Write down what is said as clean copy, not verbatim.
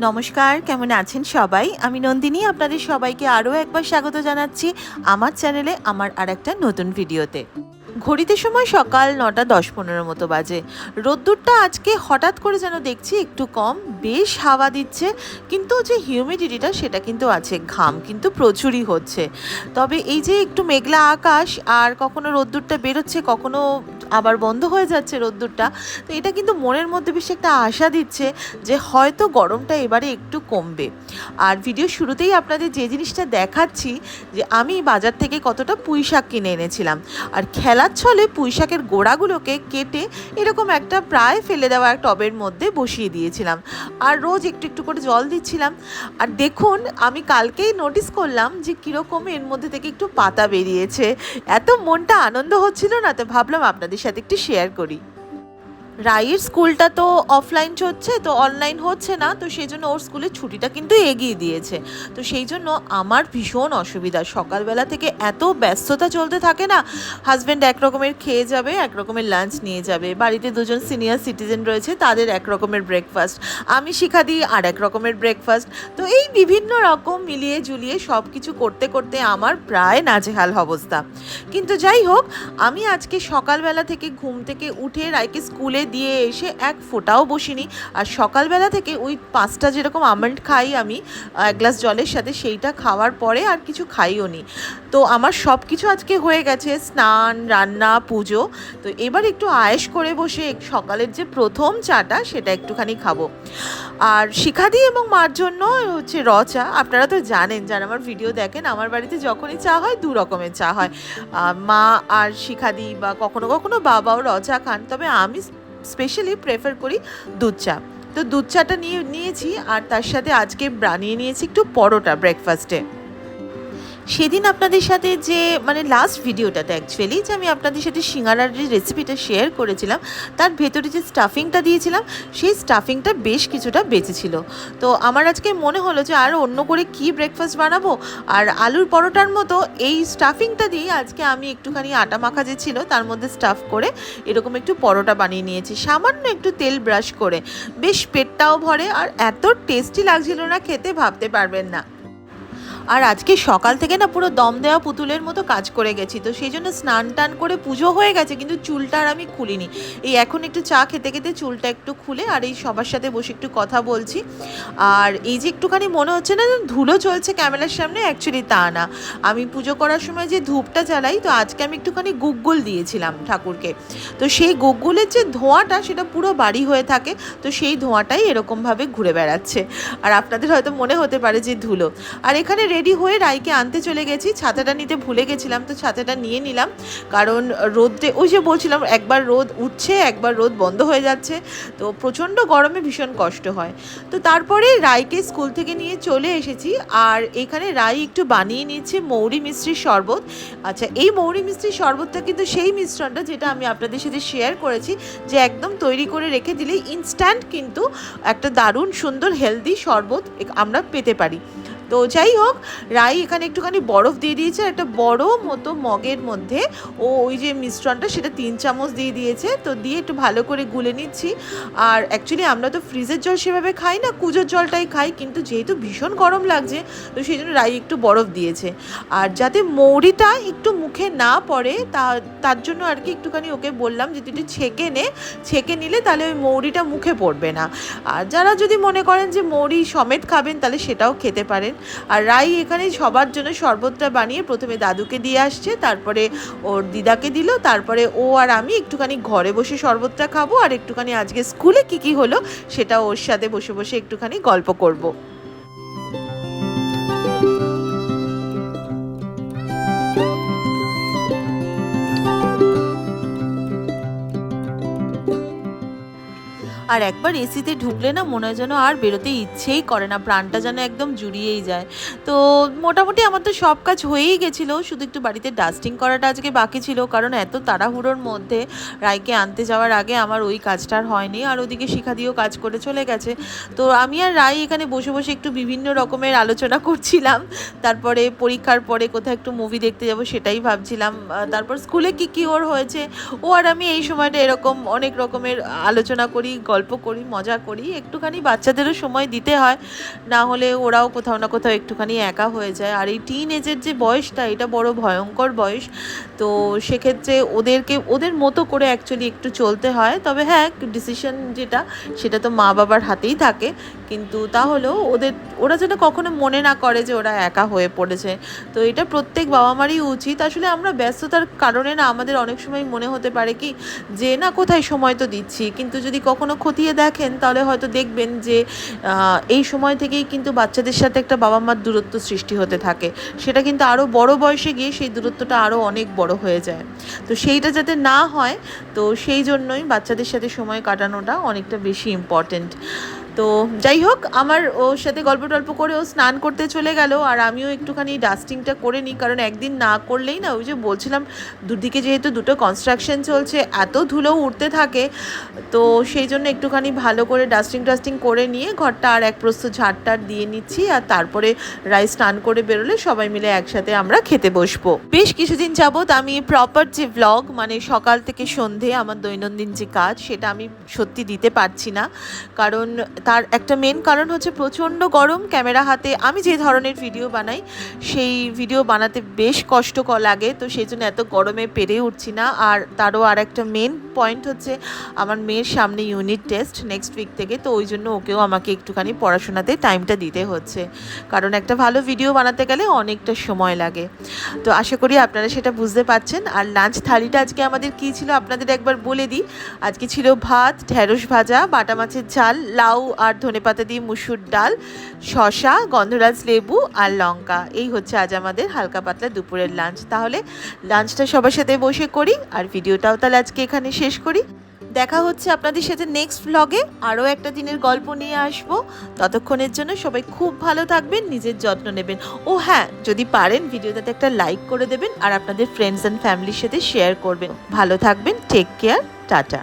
নমস্কার, কেমন আছেন সবাই? আমি নন্দিনী, আপনাদের সবাইকে আরও একবার স্বাগত জানাচ্ছি আমার চ্যানেলে, আমার আরেকটা নতুন ভিডিওতে। ঘড়িতে সময় সকাল ৯:১০-১৫ মতো বাজে। রোদ্দুরটা আজকে হঠাৎ করে যেন দেখছি একটু কম, বেশ হাওয়া দিচ্ছে, কিন্তু যে হিউমিডিটিটা সেটা কিন্তু আছে, ঘাম কিন্তু প্রচুরই হচ্ছে। তবে এই যে একটু মেঘলা আকাশ, আর কখনো রোদ্দুরটা বেরোচ্ছে, কখনো আবার বন্ধ হয়ে যাচ্ছে রোদ্দুরটা, তো এটা কিন্তু মনের মধ্যে বেশ একটা আশা দিচ্ছে যে হয়তো গরমটা এবারে একটু কমবে। আর ভিডিও শুরুতেই আপনাদের যে জিনিসটা দেখাচ্ছি, যে আমি বাজার থেকে কতটা পুঁই শাক কিনে এনেছিলাম, আর খেলার ছলে পুঁই শাকের গোড়াগুলোকে কেটে এরকম একটা প্রায় ফেলে দেওয়া এক টবের মধ্যে বসিয়ে দিয়েছিলাম, আর রোজ একটু একটু করে জল দিচ্ছিলাম। আর দেখুন, আমি কালকেই নোটিস করলাম যে কীরকম এর মধ্যে থেকে একটু পাতা বেরিয়েছে। এত মনটা আনন্দ হচ্ছিল না, তো ভাবলাম আপনাদের সাথে একটু শেয়ার করি। রাইয়ের স্কুলটা তো অফলাইন চলছে, তো অনলাইন হচ্ছে না, তো সেই জন্য ওর স্কুলের ছুটিটা কিন্তু এগিয়ে দিয়েছে। তো সেই জন্য আমার ভীষণ অসুবিধা, সকালবেলা থেকে এত ব্যস্ততা চলতে থাকে না। হাজব্যান্ড এক রকমের খেয়ে যাবে, এক রকমের লাঞ্চ নিয়ে যাবে, বাড়িতে দুজন সিনিয়র সিটিজেন রয়েছে, তাদের এক রকমের ব্রেকফাস্ট, আমি শিখা দিই আর এক রকমের ব্রেকফাস্ট। তো এই বিভিন্ন রকম মিলিয়ে ঝুলিয়ে সব কিছু করতে করতে আমার প্রায় নাজেহাল অবস্থা। কিন্তু যাই হোক, আমি আজকে সকালবেলা থেকে ঘুম থেকে উঠে রায়কে স্কুলে দিয়ে এসে এক ফোঁটাও বসিনি। আর সকালবেলা থেকে ওই 5টা যেরকম আমন্ড খাই আমি এক গ্লাস জলের সাথে, সেইটা খাওয়ার পরে আর কিছু খাইও নি। তো আমার সব কিছু আজকে হয়ে গেছে, স্নান, রান্না, পুজো। তো এবার একটু আয়েশ করে বসে সকালের যে প্রথম চাটা সেটা একটুখানি খাবো। আর শিখাদি এবং মার জন্য হচ্ছে র চা। আপনারা তো জানেন, যারা আমার ভিডিও দেখেন, আমার বাড়িতে যখনই চা হয় 2 রকমের চা হয়। মা আর শিখাদি বা কখনো কখনো বাবাও র চা খান, তবে আমি স্পেশালি প্রেফার করি দুধ চা। তো দুধ চাটা নিয়েছি, আর তার সাথে আজকে বানিয়ে নিয়েছি একটু পরোটা ব্রেকফাস্টে। সেদিন আপনাদের সাথে যে লাস্ট ভিডিওটাতে অ্যাকচুয়ালি যে আমি আপনাদের সাথে সিঙ্গারার যে রেসিপিটা শেয়ার করেছিলাম, তার ভেতরে যে স্টাফিংটা দিয়েছিলাম, সেই স্টাফিংটা বেশ কিছুটা বেঁচেছিল। তো আমার আজকে মনে হলো যে আর অন্য করে কি ব্রেকফাস্ট বানাবো, আর আলুর পরোটার মতো এই স্টাফিংটা দিয়ে আজকে আমি একটুখানি আটা মাখা যে ছিল তার মধ্যে স্টাফ করে এরকম একটু পরোটা বানিয়ে নিয়েছি, সামান্য একটু তেল ব্রাশ করে। বেশ পেটটাও ভরে, আর এত টেস্টি লাগছিল না খেতে, ভাবতে পারবেন না। আর আজকে সকাল থেকে না পুরো দম দেওয়া পুতুলের মতো কাজ করে গেছি, তো সেই জন্য স্নান টান করে পুজো হয়ে গেছে, কিন্তু চুলটা আর আমি খুলিনি। এই এখন একটু চা খেতে খেতে চুলটা একটু খুলে আর এই সবার সাথে বসে একটু কথা বলছি। আর এই যে একটুখানি মনে হচ্ছে না ধুলো চলছে ক্যামেরার সামনে, অ্যাকচুয়ালি তা না। আমি পুজো করার সময় যে ধূপটা জ্বালাই, তো আজকে আমি একটুখানি গুগ্গুল দিয়েছিলাম ঠাকুরকে। তো সেই গুগ্গুলের যে ধোঁয়াটা সেটা পুরো বাড়ি হয়ে থাকে, তো সেই ধোঁয়াটাই এরকমভাবে ঘুরে বেড়াচ্ছে। আর আপনাদের হয়তো মনে হতে পারে যে ধুলো। আর এখানে রেডি হয়ে রাইকে আনতে চলে গেছি, ছাতাটা নিতে ভুলে গেছিলাম, তো ছাতাটা নিয়ে নিলাম। কারণ রোদে, ওই যে বলছিলাম, একবার রোদ উঠছে একবার রোদ বন্ধ হয়ে যাচ্ছে, তো প্রচণ্ড গরমে ভীষণ কষ্ট হয়। তো তারপরে রাইকে স্কুল থেকে নিয়ে চলে এসেছি, আর এখানে রাই একটু বানিয়ে নিয়েছে মৌরি মিষ্টির শরবত। আচ্ছা, এই মৌরি মিষ্টির শরবতটা কিন্তু সেই মিশ্রণটা যেটা আমি আপনাদের সাথে শেয়ার করেছি, যে একদম তৈরি করে রেখে দিলেই ইনস্ট্যান্ট কিন্তু একটা দারুণ সুন্দর হেলদি শরবত আমরা পেতে পারি। তো যাই হোক, রাই এখানে একটুখানি বরফ দিয়ে দিয়েছে একটা বড় মতো মগের মধ্যে, ও ওই যে মিশ্রণটা সেটা 3 চামচ দিয়ে দিয়েছে, তো দিয়ে একটু ভালো করে গুলে নিচ্ছি। আর অ্যাকচুয়ালি আমরা তো ফ্রিজের জল সেভাবে খাই না, কুজোর জলটাই খাই, কিন্তু যেহেতু ভীষণ গরম লাগছে, তো সেই জন্য রাই একটু বরফ দিয়েছে। আর যাতে মৌরিটা একটু মুখে না পড়ে, তার জন্য আর কি একটুখানি ওকে বললাম যে তুই একটু ছেঁকে নিলে তাহলে ওই মৌরিটা মুখে পড়বে না। আর যারা যদি মনে করেন যে মৌরি সমেত খাবেন, তাহলে সেটাও খেতে পারেন। আর রাই এখানে সবার জন্য শরবতটা বানিয়ে প্রথমে দাদুকে দিয়ে আসছে, তারপরে ওর দিদাকে দিল, তারপরে ও আর আমি একটুখানি ঘরে বসে শরবতটা খাবো, আর একটুখানি আজকে স্কুলে কি হলো সেটা ওর সাথে বসে বসে একটুখানি গল্প করব। আর একবার এসিতে ঢুকলে না মনে হয় যেন আর বেরোতে ইচ্ছেই করে না, প্রাণটা যেন একদম জুড়িয়েই যায়। তো মোটামুটি আমার তো সব কাজ হয়েই গেছিলো, শুধু একটু বাড়িতে ডাস্টিং করাটা আজকে বাকি ছিল, কারণ এত তাড়াহুড়োর মধ্যে রায়কে আনতে যাওয়ার আগে আমার ওই কাজটা আর হয়নি। আর ওদিকে শিখাদিও কাজ করে চলে গেছে। তো আমি আর রায় এখানে বসে বসে একটু বিভিন্ন রকমের আলোচনা করছিলাম। তারপরে পরীক্ষার পরে কোথাও একটু মুভি দেখতে যাব সেটাই ভাবছিলাম। তারপর স্কুলে কি ওর হয়েছে, ও আর আমি এই সময়টা এরকম অনেক রকমের আলোচনা করি, গল্প করি, মজা করি। একটুখানি বাচ্চাদেরও সময় দিতে হয়, না হলে ওরাও কোথাও না কোথাও একটুখানি একা হয়ে যায়। আর এই টিন এজের যে বয়সটা, এটা বড় ভয়ঙ্কর বয়স। তো সেক্ষেত্রে ওদের মতো করে অ্যাকচুয়ালি একটু চলতে হয়। তবে হ্যাঁ, ডিসিশন যেটা সেটা তো মা বাবার হাতেই থাকে, কিন্তু তাহলেও ওরা যেন কখনো মনে না করে যে ওরা একা হয়ে পড়েছে। তো এটা প্রত্যেক বাবা মারই উচিত। আসলে আমরা ব্যস্ততার কারণে না আমাদের অনেক সময় মনে হতে পারে কি যে না কোথায় সময় তো দিচ্ছি, কিন্তু যদি কখনো খতিয়ে দেখেন তাহলে হয়তো দেখবেন যে এই সময় থেকেই কিন্তু বাচ্চাদের সাথে একটা বাবা মার দূরত্ব সৃষ্টি হতে থাকে। সেটা কিন্তু আরও বড় বয়সে গিয়ে সেই দূরত্বটা আরও অনেক বড় হয়ে যায়। তো সেইটা যাতে না হয়, তো সেই জন্যই বাচ্চাদের সাথে সময় কাটানোটা অনেকটা বেশি ইম্পর্টেন্ট। তো যাই হোক, আমার ওর সাথে গল্প টল্প করে ও স্নান করতে চলে গেল, আর আমিও একটুখানি ডাস্টিংটা করে নিই, কারণ একদিন না করলেই না, ওই যে বলছিলাম দুদিকে যেহেতু দুটো কনস্ট্রাকশন চলছে, এত ধুলো উঠতে থাকে, তো সেই জন্য একটুখানি ভালো করে ডাস্টিং করে নিয়ে ঘরটা আর এক প্রস্থ ঝাড়টার দিয়ে নিচ্ছি। আর তারপরে রাই স্নান করে বেরোলে সবাই মিলে একসাথে আমরা খেতে বসবো। বেশ কিছুদিন যাবৎ আমি প্রপার যে ব্লগ, মানে সকাল থেকে সন্ধে আমার দৈনন্দিন যে কাজ, সেটা আমি সত্যি দিতে পারছি না। কারণ তার একটা মেন কারণ হচ্ছে প্রচণ্ড গরম। ক্যামেরা হাতে আমি যে ধরনের ভিডিও বানাই সেই ভিডিও বানাতে বেশ কষ্টকর লাগে, তো সেই জন্য এত গরমে পেরে উঠছি না। আর তারও আর একটা মেন পয়েন্ট হচ্ছে আমার মেয়ের সামনে ইউনিট টেস্ট নেক্সট উইক থেকে, তো ওই জন্য ওকেও আমাকে একটুখানি পড়াশোনাতে টাইমটা দিতে হচ্ছে, কারণ একটা ভালো ভিডিও বানাতে গেলে অনেকটা সময় লাগে। তো আশা করি আপনারা সেটা বুঝতে পারছেন। আর লাঞ্চ থালিটা আজকে আমাদের কী ছিল আপনাদের একবার বলে দিই। আজকে ছিল ভাত, ঢেঁড়স ভাজা, বাটা মাছের ঝাল, লাউ আর ধনেপাতা দিয়ে মুসুর ডাল, শসা, গন্ধরাজ লেবু আর লঙ্কা। এই হচ্ছে আজ আমাদের হালকা পাতলা দুপুরের লাঞ্চ। তাহলে লাঞ্চটা সবার সাথে বসে করি, আর ভিডিওটাও তাহলে আজকে এখানে শেষ করি। দেখা হচ্ছে আপনাদের সাথে নেক্সট ভ্লগে, আরও একটা দিনের গল্প নিয়ে আসবো। ততক্ষণের জন্য সবাই খুব ভালো থাকবেন, নিজের যত্ন নেবেন। ও হ্যাঁ, যদি পারেন ভিডিওটাতে একটা লাইক করে দেবেন আর আপনাদের ফ্রেন্ডস অ্যান্ড ফ্যামিলির সাথে শেয়ার করবেন। ভালো থাকবেন, টেক কেয়ার, টাটা।